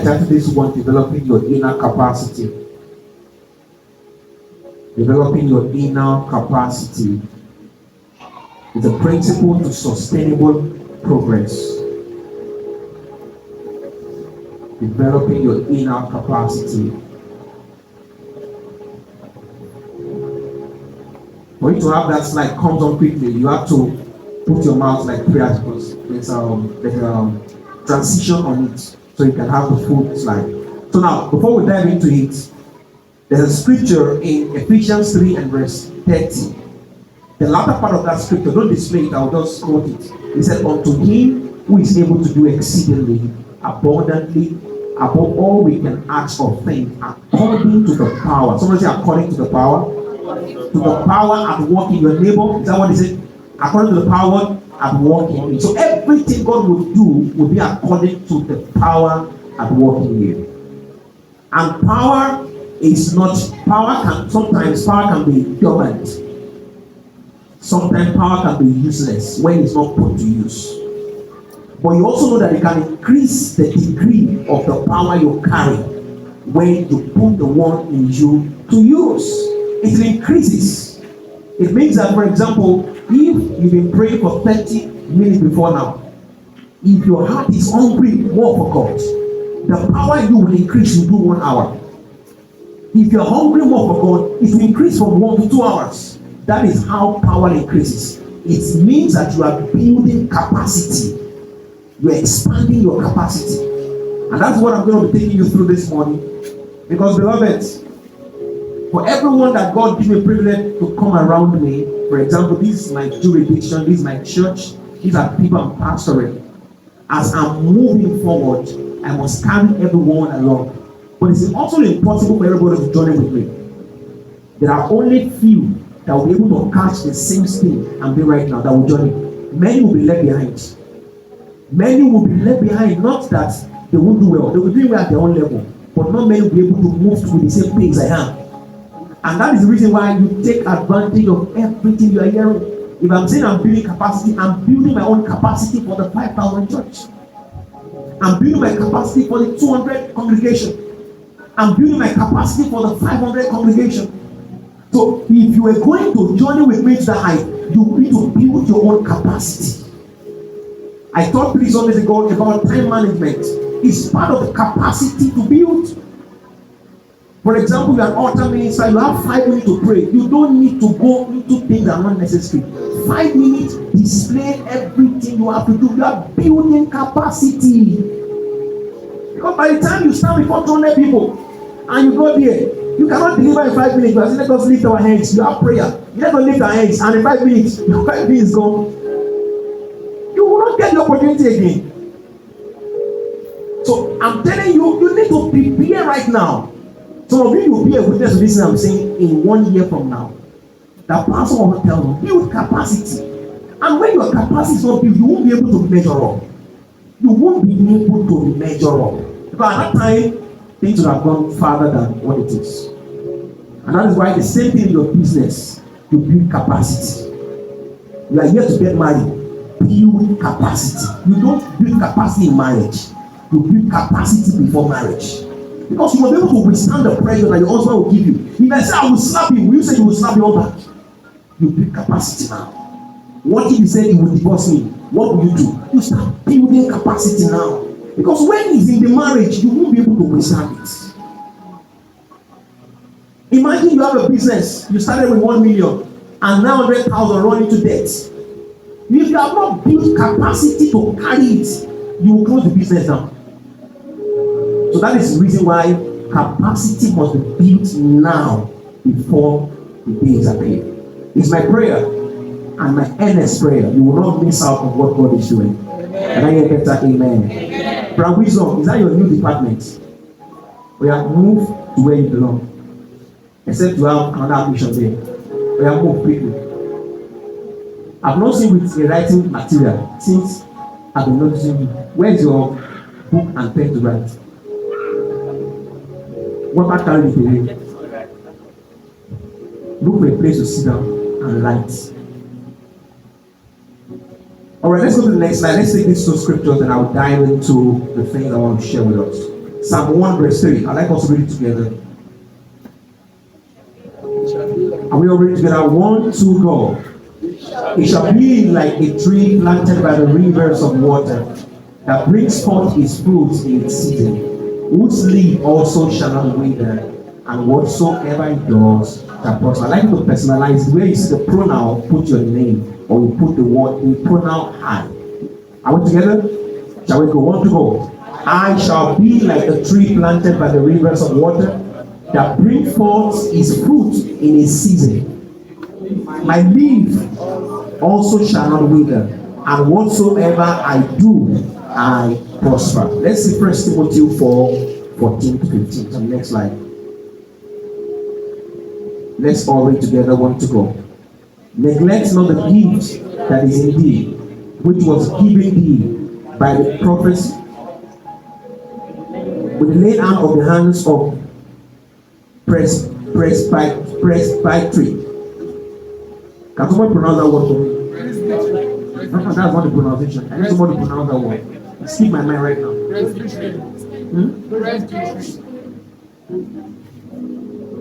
titled this one, Developing Your Inner Capacity. Developing your inner capacity is a principle to sustainable progress. Developing your inner capacity. For you to have that slide comes on quickly, you have to put your mouth like prayer, because there's a transition on it, so you can have the full slide. So now, before we dive into it, there's a scripture in Ephesians 3 and verse 30. The latter part of that scripture, don't display it, I'll just quote it. It said, "Unto him who is able to do exceedingly, abundantly, above all we can ask or think, according to the power." Somebody say, according to the power. To the power at work in your neighbor. Is that what it said? According to the power at work in you. So everything God will do will be according to the power at work in you. And power is not, sometimes power can be dormant. Sometimes power can be useless when it's not put to use. But you also know that it can increase the degree of the power you carry when you put the one in you to use. It increases. It means that, for example, if you've been praying for 30 minutes before now, if your heart is hungry more for God, the power you will increase, you do 1 hour. If you're hungry more for God, it will increase from 1 to 2 hours. That is how power increases. It means that you are building capacity. You're expanding your capacity. And that's what I'm going to be taking you through this morning. Because, beloved, for everyone that God gives me a privilege to come around me, for example, this is my jurisdiction, this is my church, these are people I'm pastoring. As I'm moving forward, I must carry everyone along. But it's also impossible for everybody to journey with me. There are only few that will be able to catch the same speed I'm doing right now that will journey. Many will be left behind. Many will be left behind, not that they won't do well. They will do well at their own level. But not many will be able to move with the same pace I am. And that is the reason why you take advantage of everything you are hearing. If I'm saying I'm building capacity, I'm building my own capacity for the 5,000 church. I'm building my capacity for the 200 congregation. I'm building my capacity for the 500 congregation. So if you are going to journey with me to the height, you need to build your own capacity. I talked 3 Sundays ago about time management. It's part of the capacity to build. For example, you're an altar minister, you have 5 minutes to pray. You don't need to go into things that are not necessary. 5 minutes, display everything you have to do. You are building capacity. Because by the time you stand before 200 people and you go there, you cannot deliver in 5 minutes. You are saying, let us lift our hands. You have prayer. You let us lift our hands, and in 5 minutes, your 5 minutes is gone. You will not get the opportunity again. So I'm telling you, you need to prepare right now. Some of you will be a witness to this thing I'm saying in 1 year from now. That pastor will tell you, build capacity. And when your capacity is not built, you won't be able to measure up. You won't be able to measure up. Because at that time, things would have gone farther than what it is. And that is why the same thing in your business, you build capacity. You are here to get married. Build capacity. You don't build capacity in marriage. You build capacity before marriage. Because you will be able to withstand the pressure that your husband will give you. If I say I will slap you, will you say you will slap your back? You build capacity now. What if you said you will divorce me? What will you do? You start building capacity now. Because when he's in the marriage, you won't be able to withstand it. Imagine you have a business, you started with 1 million and 900,000 run into debt. If you have not built capacity to carry it, you will close the business down. So that is the reason why capacity must be built now before the days are here. It's my prayer and my earnest prayer. You will not miss out on what God is doing. Can I hear better? Amen. Brother Wisdom, is that your new department? We have moved to where you belong. Except you have another mission there. We have moved quickly. I've not seen with the writing material since I've been noticing you. Where's your book and pen to write? What about carrying it away? Look for a place to sit down and write. Alright, let's go to the next slide. Let's take these 2 scriptures and I'll dive into the things I want to share with us. Psalm 1 verse 3. I'd like us to read it together. Are we all ready together? 1, 2, go. It shall be like a tree planted by the rivers of water, that brings forth its fruit in its season, whose leaf also shall not wither, and whatsoever it does shall prosper. I like to personalize where you see the pronoun, put your name, or you put the word, the pronoun I. Are we together? Shall we go? 1 to go. I shall be like a tree planted by the rivers of water, that bring forth its fruit in its season. My leaf also shall not wither, and whatsoever I do, I prosper. Let's see 1 Timothy 4:14 to 15. So next slide. Let's all read together. 1 to go. Neglect not the gift that is in thee, which was given thee by the prophets, with the laying on of the hands of presbytery. Can someone pronounce that word for me? No, that's not the pronunciation. I need somebody to pronounce that word. Skip my mind right now.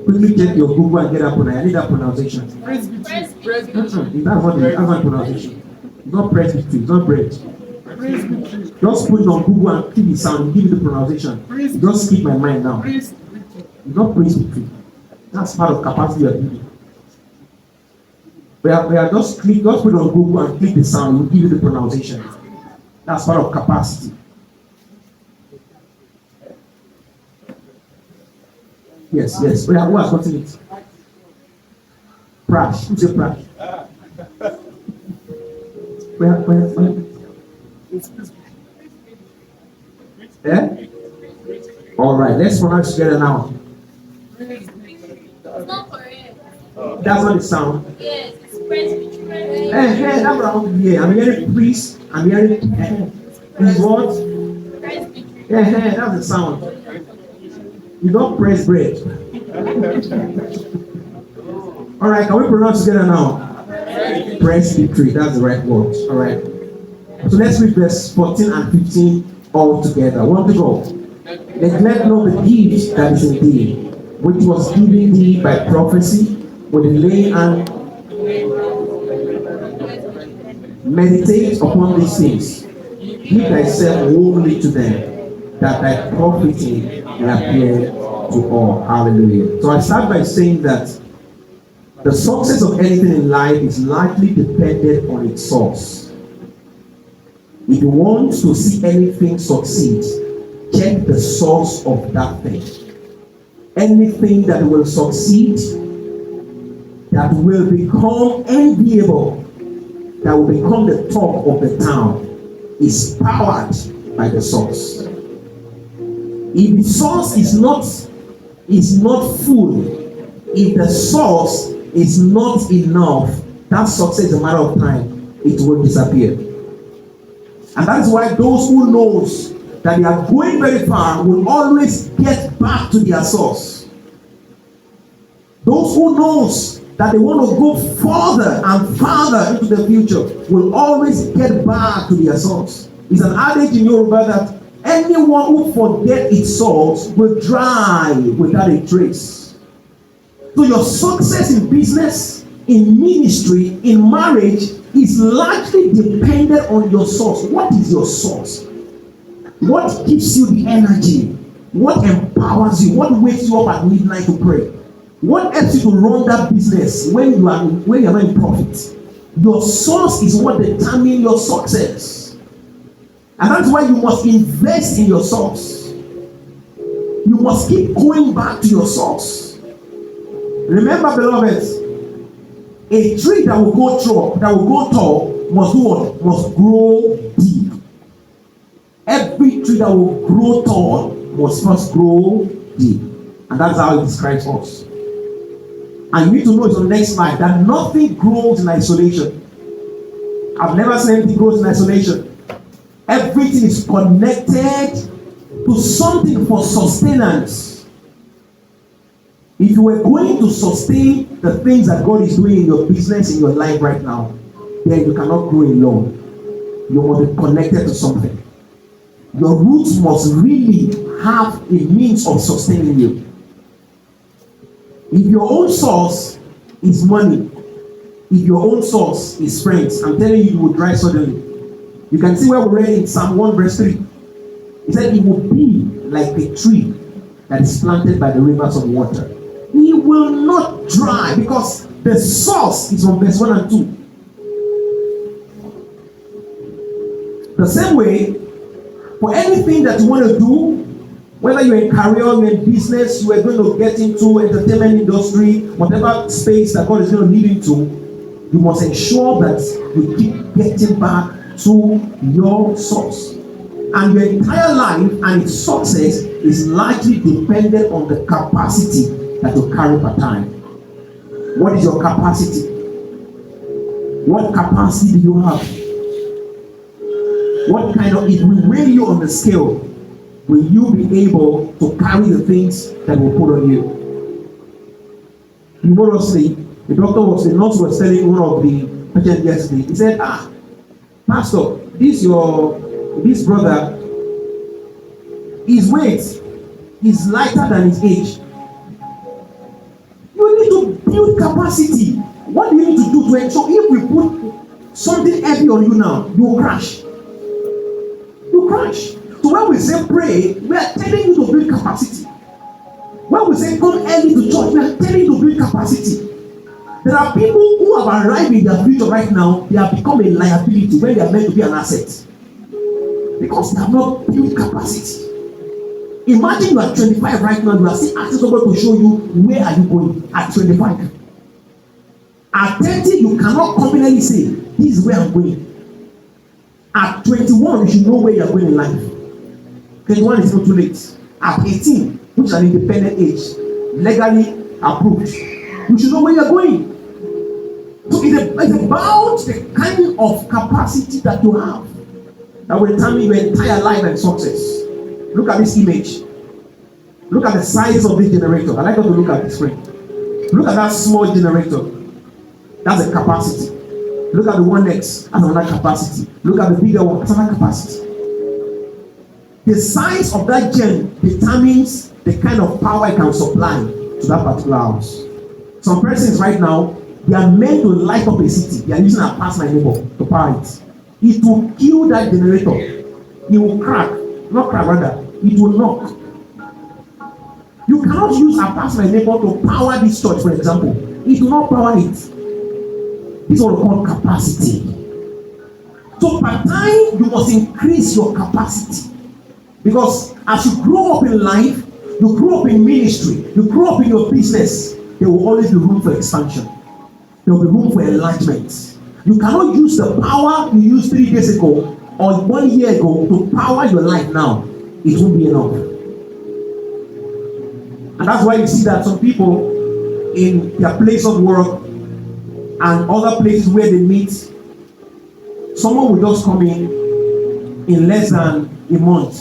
Quickly check your Google and get that pronunciation. I need that pronunciation. That's not the pronunciation. It's not presbytery. It's not bread. Just put it on Google and keep the sound. Give it the pronunciation. Just skip my mind now. It's not presbytery. That's part of capacity of people. We are just put it on Google and click the sound. We'll give you the pronunciation. That's part of capacity. Yes. Who has gotten it? Prash. Who's a prash? Where? Yeah? All right. Let's pronounce together now. It's not correct. That's not the sound. Yes, it's presbytery. That's what I'm hearing. I'm hearing priest. I'm hearing is what? Presbytery. That's the sound. You don't press bread. All right, can we pronounce together now? Presbytery. That's the right word. All right. So let's read verse 14 and 15 all together. 1 to go. Neglect not the gift that is in thee, which was given thee by prophecy, with the laying and meditate upon these things. Give thyself wholly to them, that thy profiting may appear to all. Hallelujah. So I start by saying that the success of anything in life is largely dependent on its source. If you want to see anything succeed, check the source of that thing. Anything that will succeed, that will become enviable, that will become the talk of the town, is powered by the source. If the source is not full, if the source is not enough, that success is a matter of time, it will disappear. And that's why those who knows that they are going very far will always get back to their source. Those who knows that they want to go further and farther into the future will always get back to their source. It's an adage in Yoruba that anyone who forgets its source will dry without a trace. So your success in business, in ministry, in marriage is largely dependent on your source. What is your source? What gives you the energy? What empowers you? What wakes you up at midnight to pray? What helps you to run that business when you are not in profit? Your source is what determines your success. And that's why you must invest in your source. You must keep going back to your source. Remember, beloved, a tree that will go tall must do what? Must grow deep. Every tree that will grow tall must first grow deep. And that's how it describes us. And you need to know it's on the next slide that nothing grows in isolation. I've never seen anything grows in isolation. Everything is connected to something for sustenance. If you were going to sustain the things that God is doing in your business, in your life right now, then you cannot grow alone. You must be connected to something. Your roots must really have a means of sustaining you. If your own source is money, if your own source is friends, I'm telling you, you will dry suddenly. You can see where we read in Psalm 1 verse 3. He said, "It will be like a tree that is planted by the rivers of water. He will not dry," because the source is from verse 1 and 2. The same way, for anything that you want to do, whether you're in career, you're in business, you are going to get into entertainment industry, whatever space that God is going to lead into, you must ensure that you keep getting back to your source. And your entire life and its success is largely dependent on the capacity that you carry per time. What is your capacity? What capacity do you have? What kind of, it will weigh you on the scale. Will you be able to carry the things that will put on you? Humorously, the nurse was telling one of the patients yesterday. He said, "Pastor, this brother, his weight is lighter than his age." You need to build capacity. What do you need to do to ensure if we put something heavy on you now, you will crash? You crash. So when we say pray, we are telling you to build capacity. When we say come early to church, we are telling you to build capacity. There are people who have arrived in their future right now, they have become a liability when they are meant to be an asset. Because they have not built capacity. Imagine you are 25 right now, you are still asking somebody to show you where are you going at 25. At 30, you cannot confidently say, "This is where I'm going." At 21, you should know where you are going in life. 21 is not too late. At 18, which is an independent age, legally approved, you should know where you are going. So it's about the kind of capacity that you have that will determine your entire life and success. Look at this image. Look at the size of this generator. I like you to look at this screen. Look at that small generator. That's a capacity. Look at the one next. That's another capacity. Look at the bigger one. That's another capacity. The size of that gen determines the kind of power it can supply to that particular house. Some persons right now, they are meant to light up a city. They are using a pass my neighbor to power it. It will kill that generator. It will crack. Not crack, rather. It will knock. You cannot use a pass my neighbor to power this church, for example. It will not power it. This is what we call capacity. So per time, you must increase your capacity. Because as you grow up in life, you grow up in ministry, you grow up in your business, there will always be room for expansion. There will be room for enlargement. You cannot use the power you used 3 days ago or 1 year ago to power your life now. It won't be enough. And that's why you see that some people in their place of work and other places where they meet, someone will just come in less than a month.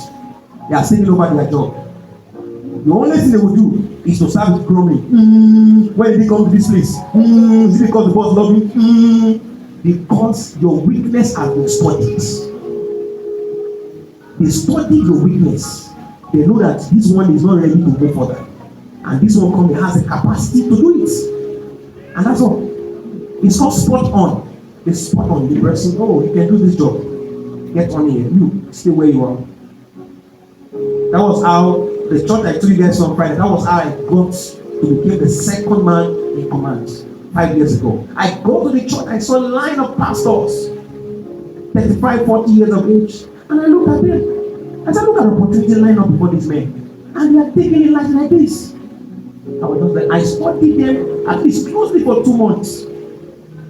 They are taking over their job. The only thing they will do is to start with grumbling. When did they come to this place? Is it because the boss love me? Because your weakness has been studied. They study your weakness. They know that this one is not ready to go further. And this one comes, has the capacity to do it. And that's all. It's called spot on. They spot on the person. Oh, you can do this job. Get on here. You stay where you are. That was how the church I told you guys on Friday, that was how I got to become the second man in command 5 years ago. I go to the church, I saw a line of pastors, 35, 40 years of age, and I look at them. I said, look at the opportunity line up before these men. And they are taking it like this. I was just like, I studied them at least closely for 2 months.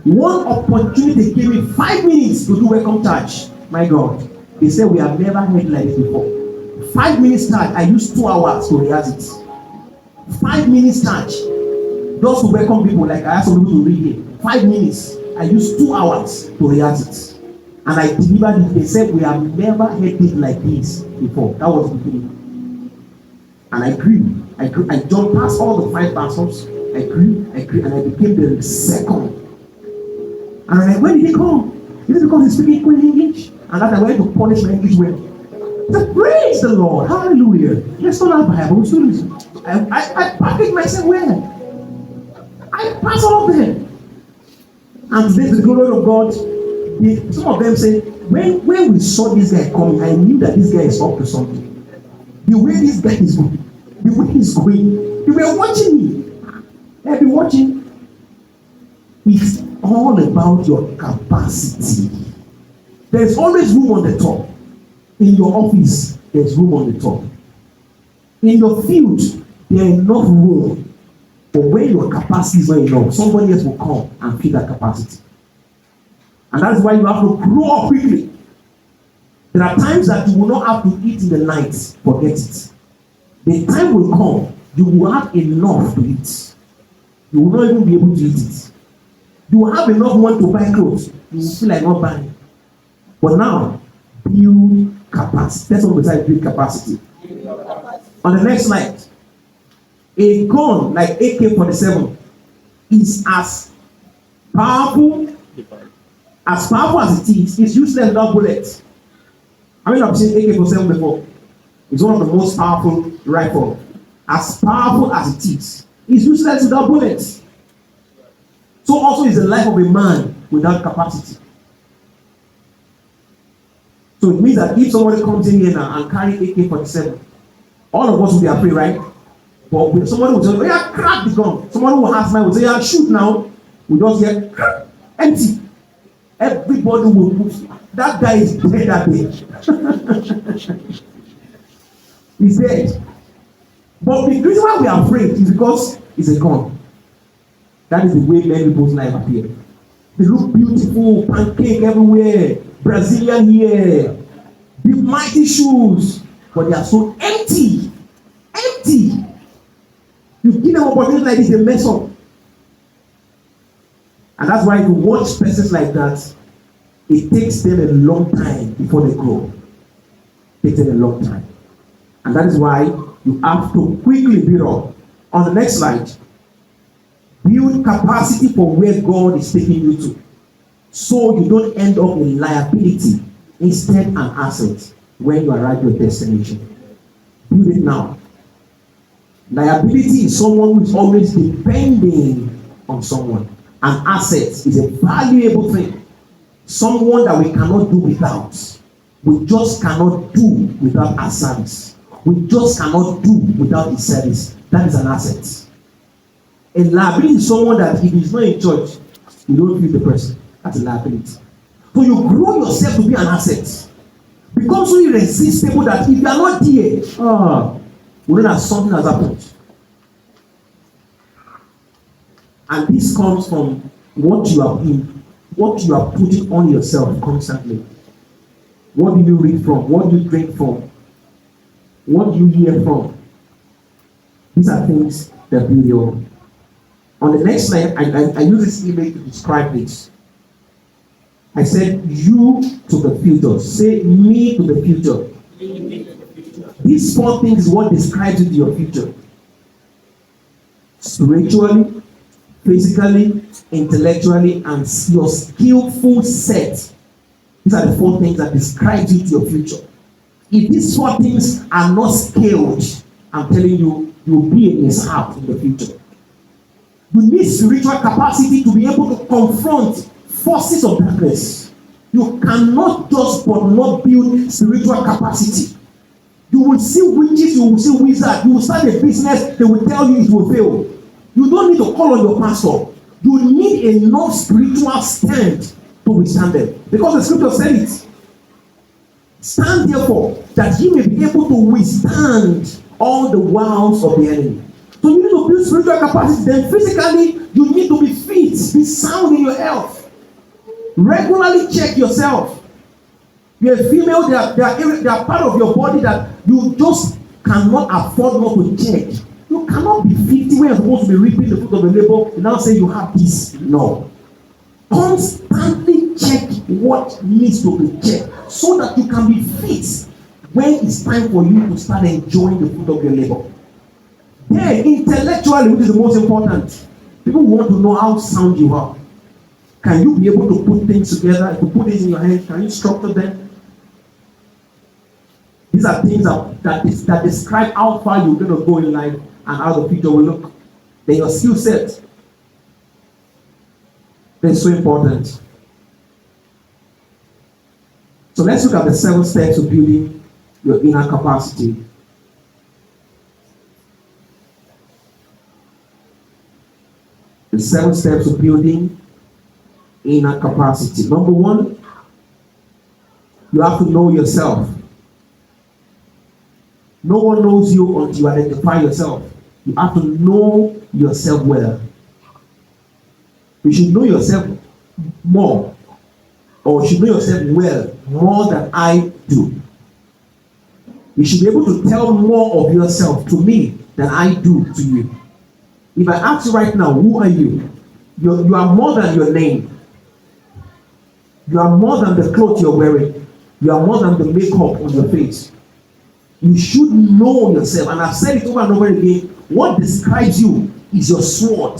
One opportunity gave me 5 minutes to do welcome charge. My God. They said, we have never heard like this before. 5 minutes charge, I used 2 hours to rehearse it. 5 minutes charge, just to welcome people, like I asked some people to read it. 5 minutes, I used 2 hours to rehearse it. And I delivered it. They said, we have never heard it like this before. That was the beginning. And I grew. I jumped past all the 5 pastors. I grew, and I became the second. And I'm like, where did he come? Is it because he's speaking English? And that I went to punish my English well. So praise the Lord. Hallelujah. Let's not have Bible. I package myself where? I pass all of them. And today, the glory of God, some of them say, when we saw this guy coming, I knew that this guy is up to something. The way this guy is going, the way he's going, they were watching me. They've been watching. It's all about your capacity. There's always room on the top. In your office, there's room on the top. In your field, there's enough room. But when your capacity is not enough, somebody else will come and fill that capacity. And that's why you have to grow up quickly. There are times that you will not have to eat in the night. Forget it. The time will come, you will have enough to eat. You will not even be able to eat it. You will have enough money to buy clothes. You will feel like not buying. But now, build capacity. That's what we say, build capacity. On the next slide, a gun like AK-47 is as powerful as it is. It's useless without bullets. I mean, I've seen AK-47 before. It's one of the most powerful rifles. As powerful as it is, it's useless without bullets. So also is the life of a man without capacity. So it means that if somebody comes in here now and carry AK-47, all of us will be afraid, right? But when somebody will say, oh yeah, crack the gun. Somebody will ask me, will say, yeah, shoot now. We just hear, crack, empty. Everybody will move. That guy is dead that day. He's dead. But the reason why we are afraid is because it's a gun. That is the way many people's life appear. They look beautiful, pancake everywhere, Brazilian hair, big mighty shoes, but they are so empty. Empty. You give them opportunities like this, they mess up. And that's why if you watch persons like that, it takes them a long time before they grow. It takes them a long time. And that is why you have to quickly build up. On the next slide, build capacity for where God is taking you to. So you don't end up in liability, instead an asset when you arrive at your destination. Build it now. Liability is someone who is always depending on someone. An asset is a valuable thing. Someone that we cannot do without. We just cannot do without our service. We just cannot do without his service. That is an asset. A liability is someone that if he's not in church, you don't feel the person. That's a liability. So you grow yourself to be an asset. Become so irresistible that if you are not there, we know that something has happened. And this comes from what you are putting on yourself constantly. What do you read from? What do you drink from? What do you hear from? These are things that build you up. On the next slide, I use this image to describe this. I said, you to the future. Say, me to the future. These four things is what describes you to your future. Spiritually, physically, intellectually, and your skillful set. These are the four things that describe you to your future. If these four things are not scaled, I'm telling you, you'll be in his heart in the future. You need spiritual capacity to be able to confront forces of darkness. You cannot just but not build spiritual capacity. You will see witches, you will see wizards, you will start a business, they will tell you it will fail. You don't need to call on your pastor. You need enough spiritual stand to withstand them. Because the scripture said it. Stand therefore that ye may be able to withstand all the wiles of the enemy. So you need to build spiritual capacity. Then physically, you need to be fit, be sound in your health. Regularly check yourself. You're a female, they are part of your body that you just cannot afford not to check. You cannot be 50 when you're supposed to be reaping the fruit of the labor and now say you have this. No. Constantly check what needs to be checked so that you can be fit when it's time for you to start enjoying the fruit of your labor. Then, intellectually, which is the most important, people want to know how sound you are. Can you be able to put things together, to put things in your head? Can you structure them? These These are things that describe how far you're going to go in life and how the future will look. Then your skill set. That's so important. So let's look at the 7 steps of building your inner capacity. The 7 steps of building inner capacity. Number 1, you have to know yourself. No one knows you until you identify yourself. You have to know yourself well. You should know yourself more, or you should know yourself well, more than I do. You should be able to tell more of yourself to me than I do to you. If I ask you right now, who are you? You are more than your name. You are more than the clothes you're wearing. You are more than the makeup on your face. You should know yourself. And I've said it over and over again. What describes you is your sword,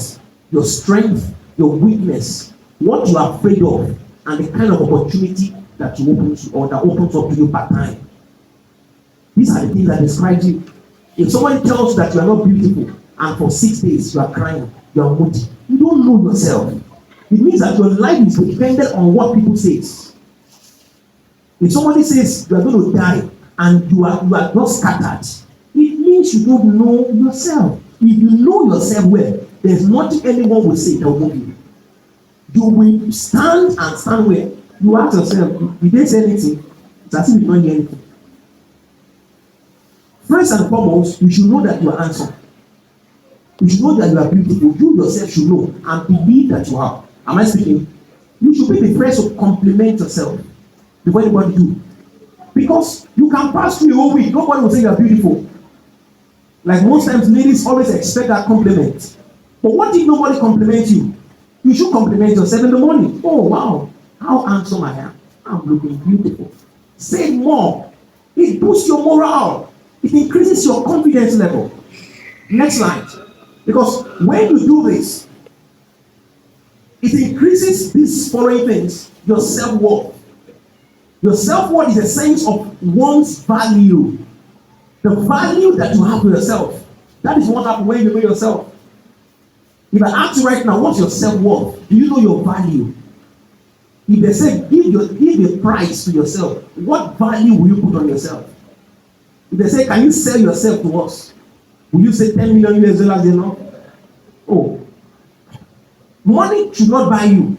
your strength, your weakness, what you are afraid of, and the kind of opportunity that you opens or that opens up to you part time. These are the things that describe you. If somebody tells you that you are not beautiful, and for 6 days you are crying, you are moody, you don't know yourself. It means that your life is dependent on what people say. If somebody says you are going to die and you are not scattered, it means you don't know yourself. If you know yourself well, there's nothing anyone will say that will move you. You will stand and stand where you ask yourself, if they say anything, it's as if you don't hear anything. First and foremost, you should know that you are handsome. You should know that you are beautiful. You yourself should know and believe that you are. Am I speaking? You should be the first to compliment yourself before anybody do. Because you can pass through a whole week, nobody will say you are beautiful. Like most times, ladies always expect that compliment. But what if nobody compliments you? You should compliment yourself in the morning. Oh wow, how handsome I am. I'm looking beautiful. Say more. It boosts your morale. It increases your confidence level. Next slide. Because when you do this, it increases these following things. Your self-worth. Your self-worth is a sense of one's value. The value that you have for yourself. That is what happens when you know yourself. If I ask you right now, what's your self-worth? Do you know your value? If they say, give a price to yourself, what value will you put on yourself? If they say, can you sell yourself to us? Will you say 10 million US dollars enough? Oh. Money should not buy you.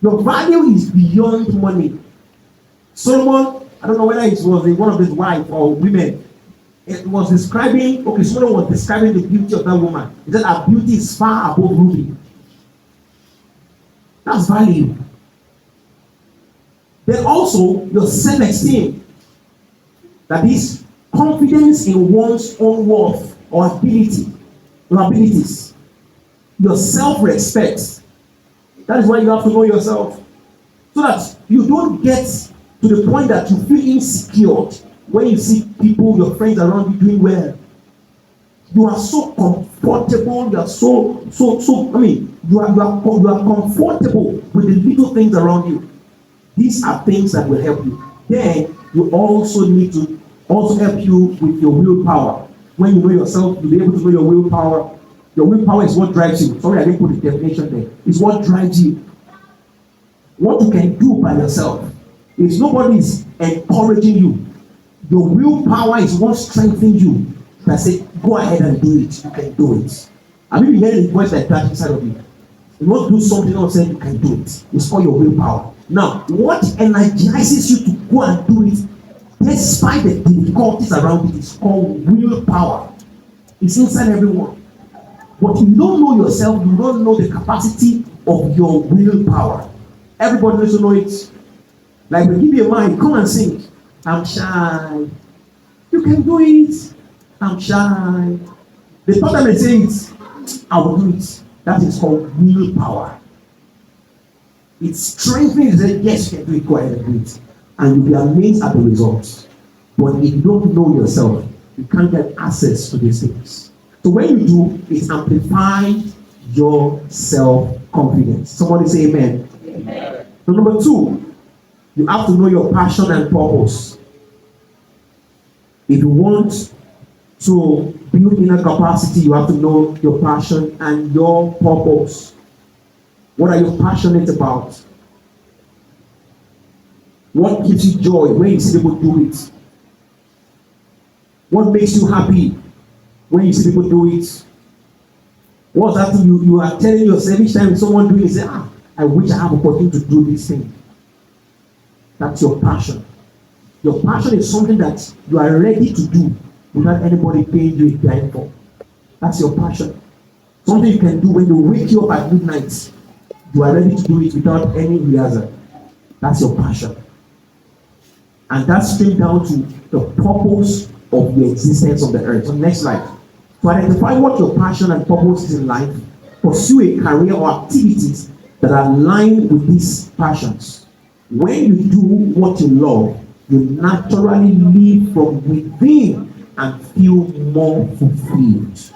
Your value is beyond money. Solomon, I don't know whether it was one of his wives or women, it was describing, Solomon was describing the beauty of that woman. He said her beauty is far above ruby. That's value. Then also your self-esteem. That is confidence in one's own worth or ability, your abilities. Your self-respect. That is why you have to know yourself. So that you don't get to the point that you feel insecure when you see people, your friends around you doing well. You are so comfortable, you are you are comfortable with the little things around you. These are things that will help you. Then you also need to help you with your willpower. When you know yourself, you'll be able to know your willpower. Your willpower is what drives you. Sorry, I didn't put the definition there. It's what drives you. What you can do by yourself. If nobody is encouraging you, your willpower is what strengthens you. That say, go ahead and do it. You can do it. Have you been hearing a voice like that inside of you? You want to do something else, say you can do it. It's called your willpower. Now, what energizes you to go and do it, despite the difficulties around it, is called willpower. It's inside everyone. But you don't know yourself, you don't know the capacity of your willpower. Everybody needs to know it. Like we give you a mind, come and sing. I'm shy. You can do it. I'm shy. The third time they say it, I will do it. That is called willpower. It strengthens that yes, you can do it, go ahead and do it. And you'll be amazed at the results. But if you don't know yourself, you can't get access to these things. So when you do, it amplifies your self-confidence. Somebody say amen. Amen. So number 2, you have to know your passion and purpose. If you want to build inner capacity, you have to know your passion and your purpose. What are you passionate about? What gives you joy when you see people do it? What makes you happy when you see people do it? What's that thing you are telling yourself each time someone doing it, you say, I wish I have opportunity to do this thing. That's your passion. Your passion is something that you are ready to do without anybody paying you a dime for. That's your passion. Something you can do when you wake you up at midnight. You are ready to do it without any rehearsal. That's your passion. And that's straight down to the purpose of your existence on the earth. So next slide. To identify what your passion and purpose is in life, pursue a career or activities that are aligned with these passions. When you do what you love, you naturally live from within and feel more fulfilled.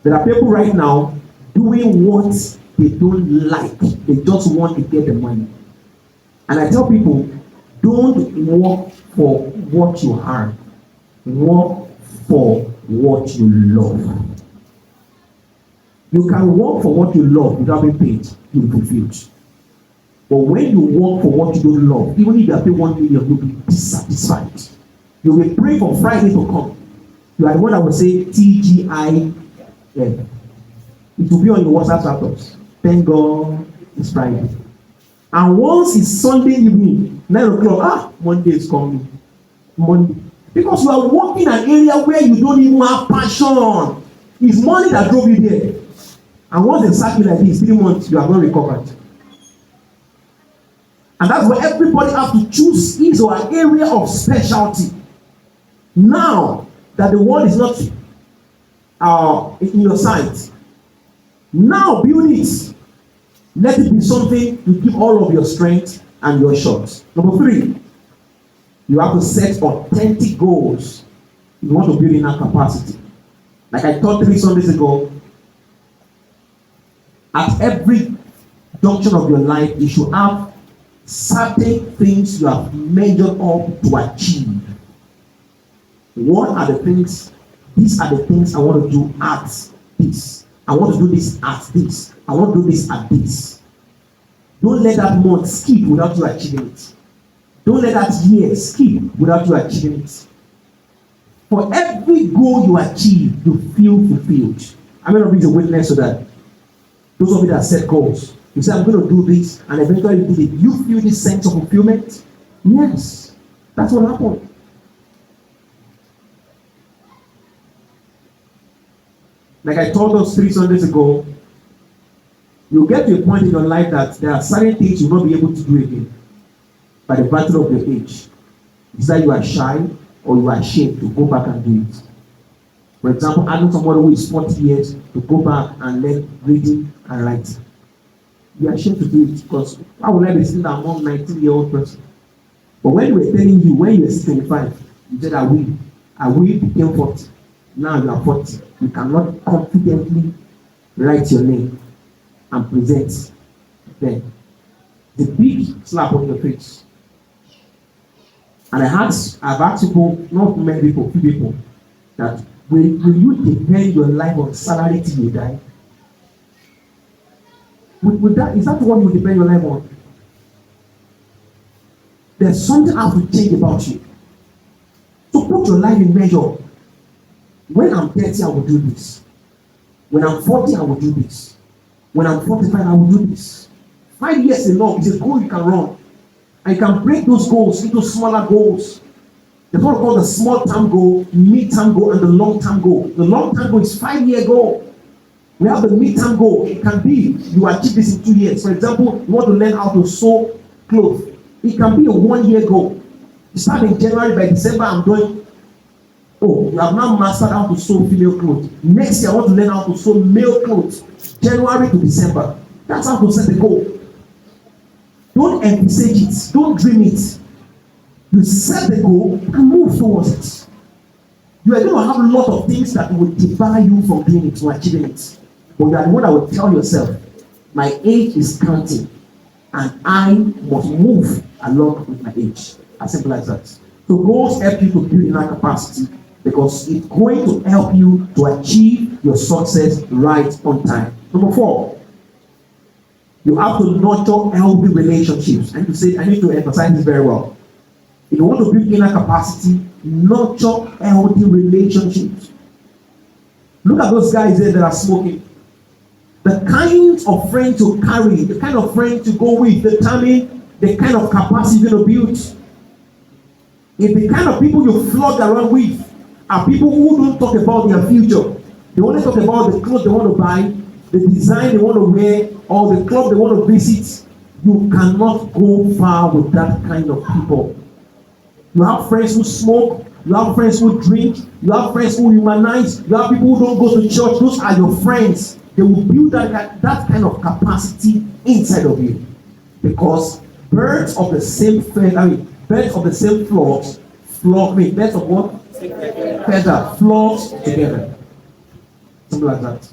There are people right now doing what they don't like. They just want to get the money. And I tell people, don't work for what you have. Work for what you love. You can work for what you love without being paid. You'll be fulfilled. But when you work for what you don't love, even if you are paid 1 million, you'll be dissatisfied. You will pray for Friday to come. You are the one that will say TGI. It will be on your WhatsApp status. Thank God it's Friday. And once it's Sunday evening, 9 o'clock, Monday is coming. Monday. Because you are working in an area where you don't even have passion. It's money that drove you there. And once they sack you like this, 3 months, you have not recovered. And that's where everybody has to choose his or her area of specialty. Now that the world is not in your sight, now build it. Let it be something you give all of your strength and your shots. Number 3, you have to set authentic goals if you want to build inner capacity. Like I taught 3 Sundays ago, at every junction of your life, you should have certain things you have measured up to achieve. What are the things? These are the things I want to do at this. I want to do this at this. I want to do this at this. Don't let that month skip without you achieving it. Don't let that year skip without you achieving it. For every goal you achieve, you feel fulfilled. I'm going to be the witness to that. Those of you that set goals, you say, I'm going to do this, and eventually you did it. You feel this sense of fulfillment? Yes. That's what happened. Like I told us 3 Sundays ago, you'll get to a point in your life that there are certain things you'll not be able to do again by the virtue of your age. Is that you are shy or you are ashamed to go back and do it. For example, I know somebody who is 40 years to go back and learn reading and writing. You are ashamed to do it because how will I be sitting among 19-year-old person? But when we were telling you, when you were 25, you said, I will became 40. Now you are 40. You cannot confidently write your name and present them. The big slap on your face. And I've asked people, not many people, few people, that will you depend your life on salary till you die? Is that what you depend your life on? There's something I have to change about you. So put your life in measure. When I'm 30, I will do this. When I'm 40, I will do this. When I'm 45, I will do this. 5 years enough is a goal you can run. And you can break those goals into smaller goals. There's what we call the small-term goal, mid-term goal, and the long-term goal. The long-term goal is 5-year goal. We have the mid-term goal. It can be you achieve this in 2 years. For example, you want to learn how to sew clothes. It can be a 1-year goal. You start in January, by December, I'm doing. Oh, you have now mastered how to sew female clothes. Next year, I want to learn how to sew male clothes. January to December. That's how to set the goal. Don't envisage it. Don't dream it. You set the goal and move towards it. You are going to have a lot of things that will debar you from doing it, from achieving it. But you are the one that will tell yourself, my age is counting, and I must move along with my age. As simple as that. So goals help you to build inner capacity because it's going to help you to achieve your success right on time. Number 4, you have to nurture healthy relationships. I need to emphasize this very well. If you want to build inner capacity, nurture healthy relationships. Look at those guys there that are smoking. The kind of friends you carry, the kind of friends you go with, determine the kind of capacity you're going to build. If the kind of people you flock around with are people who don't talk about their future, they only talk about the clothes they want to buy, the design they want to wear, or the club they want to visit, you cannot go far with that kind of people. You have friends who smoke, you have friends who drink, you have friends who humanize, you have people who don't go to church. Those are your friends. They will build that kind of capacity inside of you. Because birds of the same feather, birds of the same flocks, birds of what? Feather, flocks together. Something like that.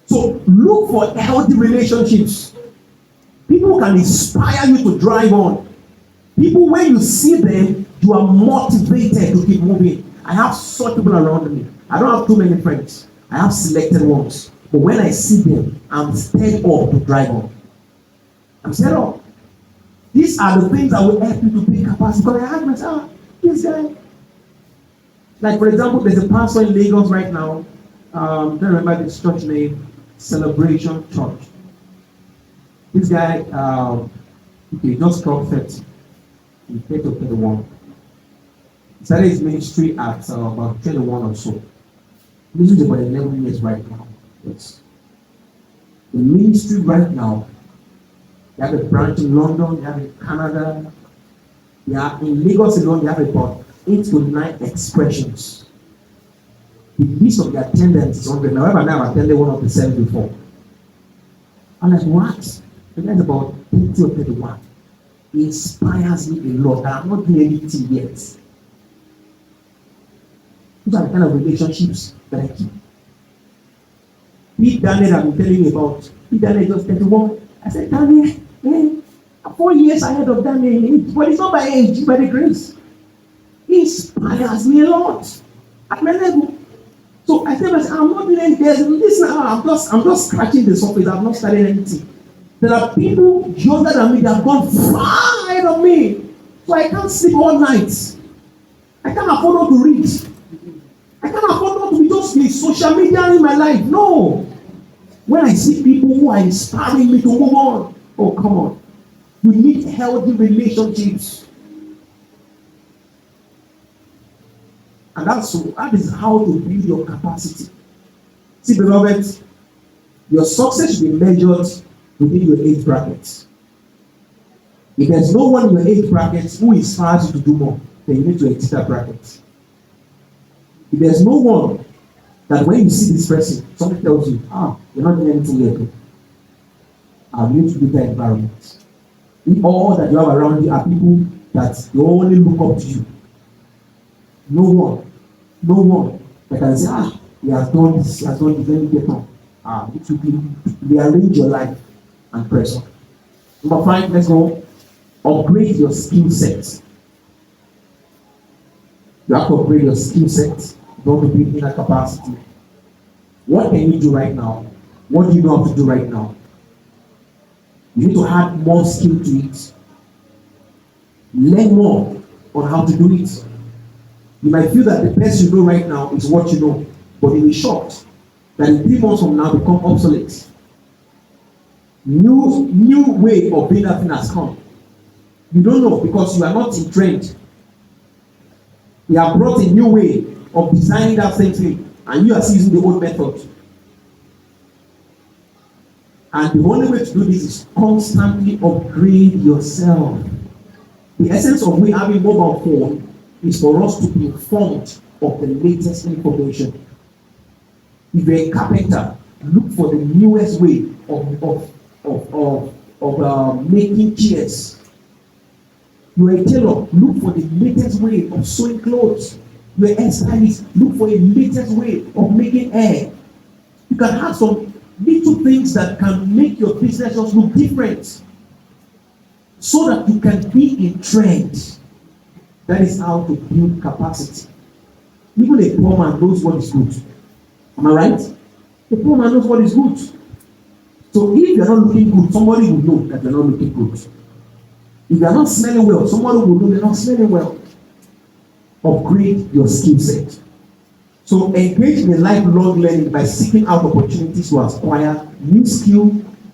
So look for healthy relationships. People can inspire you to drive on. People, when you see them, you are motivated to keep moving. I have such people around me. I don't have too many friends. I have selected ones. But when I see them, I'm stirred up to drive on. I'm stirred up. These are the things that will help you to build capacity. Because I ask myself, this guy. Like, for example, there's a pastor in Lagos right now. I don't remember this church name. Celebration Church. This guy, just clocked 30. He 30 to 31. He started his ministry at about 21 or so. This is about 11 years right now. Yes. The ministry right now, they have a branch in London, they have in Canada, they are in Lagos alone, they have about 8 to 9 expressions. The list of the attendance is 100. However, now I've attended one of the 7 before. I'm like, what? The guy's about 30 or 31. He inspires me a lot. I'm not doing anything yet. These are the kind of relationships that I keep. Pete Daniel, I've been telling you about. Pete Daniel just 31. I said, Daniel, 4 years ahead of Daniel. But it's not by age, it's by the grace. He inspires me a lot. At my level. So I tell myself, I'm not doing anything. Listen, I'm just scratching the surface. I've not started anything. There are people younger than me that have gone far ahead of me. So I can't sleep all night. I can't afford not to read. I can't afford not to be just with social media in my life. No. When I see people who are inspiring me to move on, oh, come on. You need healthy relationships. And that is how to build your capacity. See, beloved, your success should be measured within your age brackets. If there's no one in your age brackets who inspires you to do more, then you need to exit that bracket. If there's no one that when you see this person, somebody tells you, you're not doing anything yet. I need to be that environment. If all that you have around you are people that they only look up to you. No one that can say, he has done this, let me get on. It will be rearrange your life and press on. Number 5, let's go. Upgrade your skill set. You have to upgrade your skill set. You want to build inner capacity. What can you do right now? What do you know how to do right now? You need to add more skill to it. Learn more on how to do it. You might feel that the best you know right now is what you know, but you'll be shocked that in 3 months from now become obsolete. New way of doing that thing has come. You don't know because you are not in trend. They have brought a new way of designing that same thing, and you are using the old method. And the only way to do this is constantly upgrade yourself. The essence of we having mobile phone is for us to be informed of the latest information. If you're a carpenter, look for the newest way of making chairs. You're a tailor, look for the latest way of sewing clothes. You're a hairstylist, look for a latest way of making hair. You can have some little things that can make your business just look different, so that you can be in trend. That is how to build capacity. Even a poor man knows what is good. Am I right? A poor man knows what is good. So if you are not looking good, somebody will know that you are not looking good. If you are not smelling well, somebody will know you are not smelling well. Upgrade your skill set. So engage in lifelong learning by seeking out opportunities to acquire new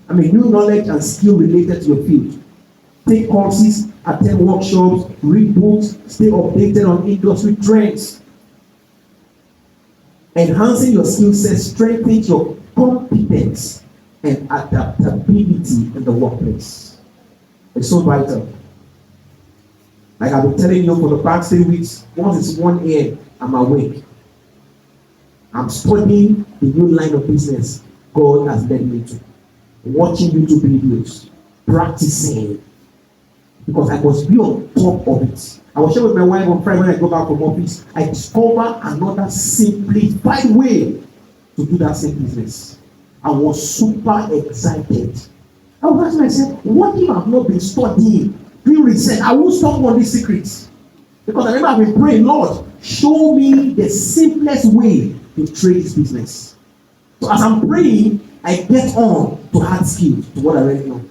knowledge and skill related to your field. Take courses, attend workshops, read books, stay updated on industry trends. Enhancing your skill set strengthens your competence and adaptability in the workplace. It's so vital. Like I've been telling you for the past 3 weeks, once it's 1 a.m., I'm awake. I'm studying the new line of business God has led me to. Watching YouTube videos, practicing. Because I must be on top of it. I was sharing with my wife on Friday when I go back from office. I discovered another simplified way to do that same business. I was super excited. I was asking myself, what if I've not been studying, doing research? I won't stop on these secrets. Because I remember I've been praying, Lord, show me the simplest way to trade this business. So as I'm praying, I get on to hard skills, to what I already know.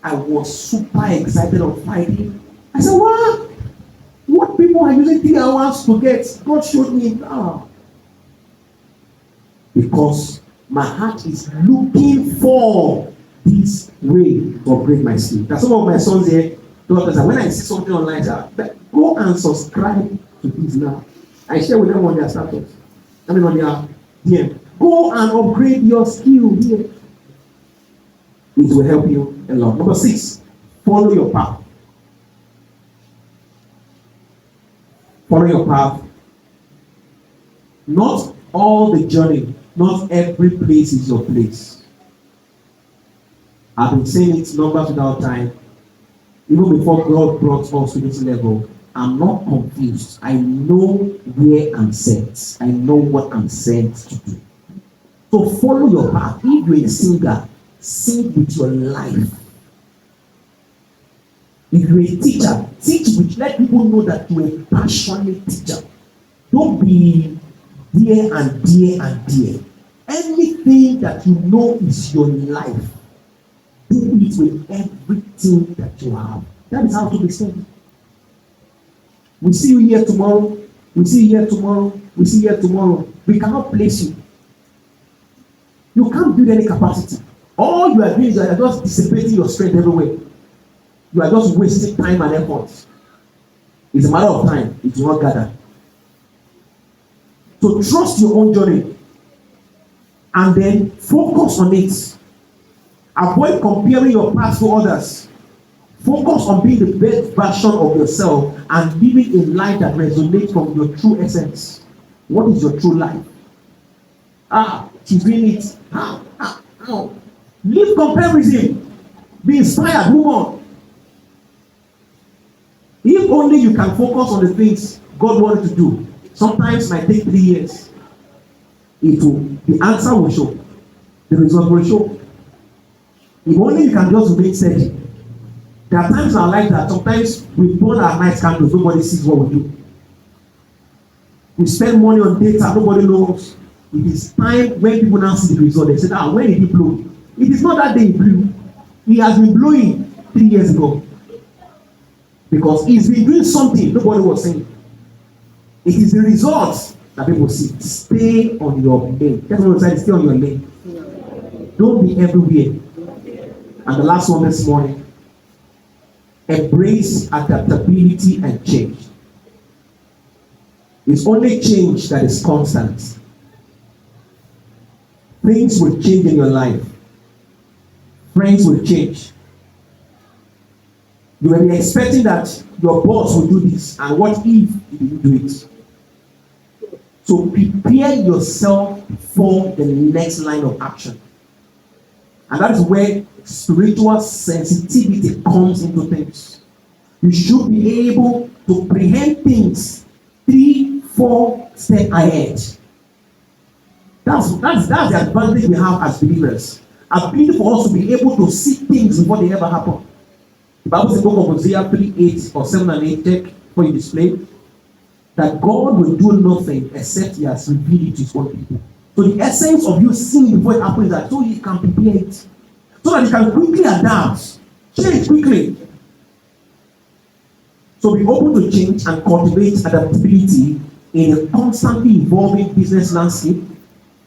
I was super excited on Friday. I said, what people are using 3 hours to get, God showed me now. Because my heart is looking for this way to upgrade my skill. That's some of my sons here. When I see something online, go and subscribe to this now. I share with them on their status. On their DM. Go and upgrade your skill here. It will help you a lot. Number 6, follow your path. Follow your path. Not all the journey, not every place is your place. I've been saying it numbers without time. Even before God brought us to this level, I'm not confused. I know where I'm sent. I know what I'm sent to do. So follow your path. If you're a singer, sing with your life. If you're a teacher, teach with, let people know that you're a passionate teacher. Don't be there and there and there. Anything that you know is your life, do it with everything that you have. That is how to be saved. We see you here tomorrow. We see you here tomorrow. We see you here tomorrow. We cannot place you. You can't build any capacity. All you are doing is you are just dissipating your strength everywhere. You are just wasting time and effort. It's a matter of time. It will not gather. So trust your own journey and then focus on it. Avoid comparing your path to others. Focus on being the best version of yourself and living a life that resonates from your true essence. What is your true life? She's doing it. Leave comparison. Be inspired. Move on. If only you can focus on the things God wanted to do. Sometimes it might take 3 years. The answer will show. The result will show. If only you can just remain steady. There are times in our life that sometimes we burn our night candles, nobody sees what we do. We spend money on data, nobody knows. It is time when people now see the result, they say, when did he blow? It is not that day he blew. He has been blowing 3 years ago. Because he's been doing something nobody was saying. It is the results that people see. Stay on your lane. That's what I'm saying, stay on your lane. Don't be everywhere. And the last one this morning, embrace adaptability and change. It's only change that is constant. Things will change in your life. Friends will change. You will be expecting that your boss will do this, and what if he didn't do it? So prepare yourself for the next line of action. And that is where spiritual sensitivity comes into things. You should be able to prehend things 3-4 steps ahead. That's the advantage we have as believers. Ability for us to be able to see things before they ever happen. The Bible says, book of Hosea 3:8 or 7 and 8, check before you display, that God will do nothing except He has revealed it to His own people. So the essence of you seeing before it happens is that so you can prepare it, so that you can quickly adapt, change quickly. So be open to change and cultivate adaptability in a constantly evolving business landscape.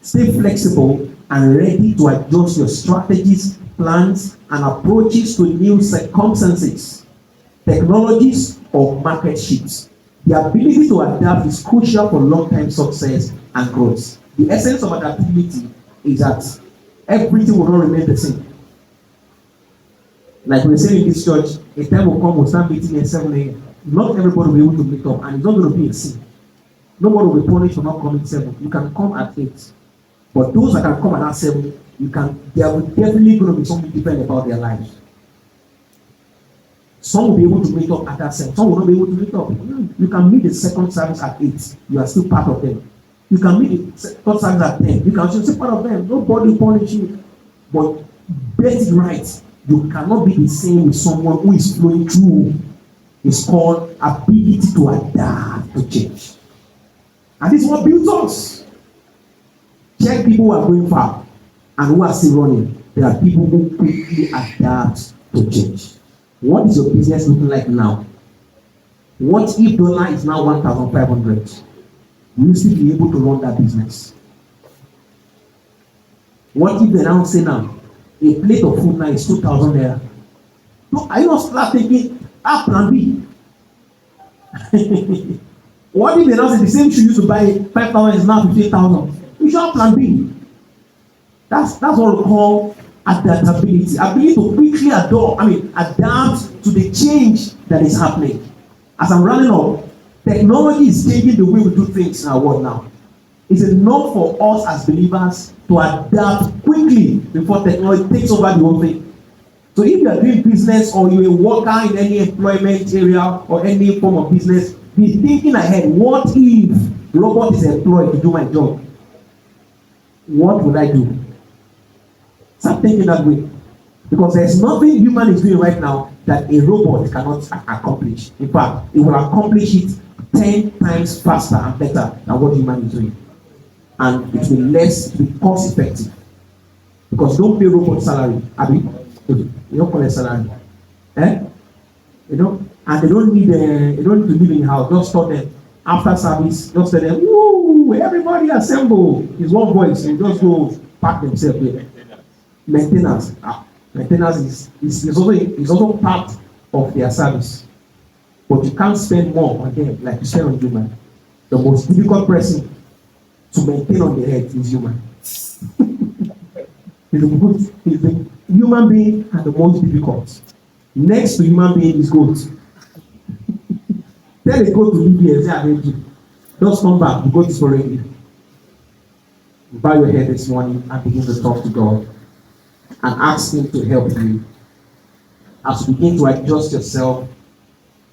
Stay flexible and ready to adjust your strategies, plans, and approaches to new circumstances, technologies, or market shifts. The ability to adapt is crucial for long-term success and growth. The essence of adaptability is that everything will not remain the same. Like we say in this church, a time will come, we'll start meeting at 7 a.m. Not everybody will be able to meet up, and it's not going to be a sin. Nobody will be punished for not coming at 7. You can come at 8. But those that can come at that 7, there will definitely going to be something different about their lives. Some will be able to meet up at that 7. Some will not be able to meet up. You can meet the second service at 8. You are still part of them. You can meet the third service at 10. You can still part of them. Nobody will punish you. But get it right. You cannot be the same with someone who is flowing through. It's called ability to adapt to change. And this is what builds us. Check people who are going far and who are still running. There are people who quickly adapt to change. What is your business looking like now? What if dollar is now 1,500? Will you still be able to run that business? What if they now say now, a plate of food now is 2,000 naira? So are you not start thinking, plan B? What if they now say the same shoe you used to buy 5,000 is now 15,000? You should have plan B. That's what we call adaptability. Ability to quickly adapt to the change that is happening. As I'm running up, technology is changing the way we do things in our world now. It's enough for us as believers to adapt quickly before technology takes over the whole thing. So if you are doing business or you're a worker in any employment area or any form of business, be thinking ahead. What if robot is employed to do my job? What would I do? Start thinking that way. Because there's nothing human is doing right now that a robot cannot accomplish. In fact, it will accomplish it 10 times faster and better than what human is doing. And it will be cost effective. Because don't pay robot salary. You don't collect salary. And they don't need to live in the house. Just tell them after service, just tell them, woo, everybody assemble. It's one voice, and just go pack themselves here. Maintenance. Maintenance is also part of their service. But you can't spend more on them like you spend on human. The most difficult person to maintain on the earth is human. He's the human being and the most difficult. Next to human being is goat. Tell the goat to leave here and say, I hate you. Just come back, the goat is already. Bow your head this morning and begin to talk to God and ask Him to help you as you begin to adjust yourself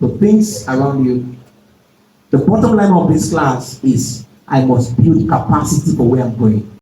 to things around you. The bottom line of this class is I must build capacity for where I'm going.